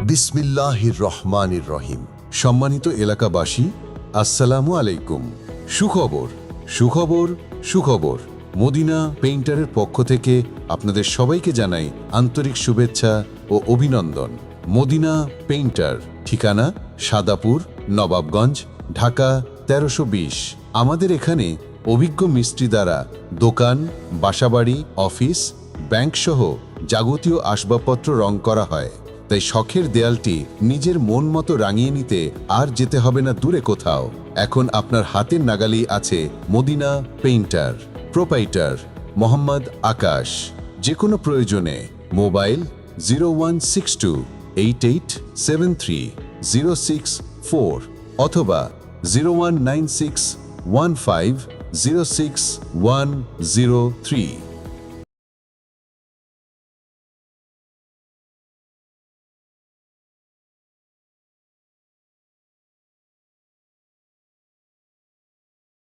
বিসমিল্লাহির রহমানির রহিম। সম্মানিত এলাকাবাসী, আসসালামু আলাইকুম। সুখবর সুখবর সুখবর। মদিনা পেইন্টারের পক্ষ থেকে আপনাদের সবাইকে জানাই আন্তরিক শুভেচ্ছা ও অভিনন্দন। মদিনা পেইন্টার, ঠিকানা সাদাপুর, নবাবগঞ্জ, ঢাকা ১৩২০। আমাদের এখানে অভিজ্ঞ মিস্ত্রি দ্বারা দোকান, বাসাবাড়ি, অফিস, ব্যাংক সহ যাবতীয় আসবাবপত্র রং করা হয়। তাই শখের দেয়ালটি নিজের মন মতো রাঙিয়ে নিতে আর যেতে হবে না দূরে কোথাও। এখন আপনার হাতের নাগালেই আছে মদিনা পেইন্টার। প্রোপাইটার মোহাম্মদ আকাশ। যে কোনো প্রয়োজনে মোবাইল 016288730664 অথবা 019615061103।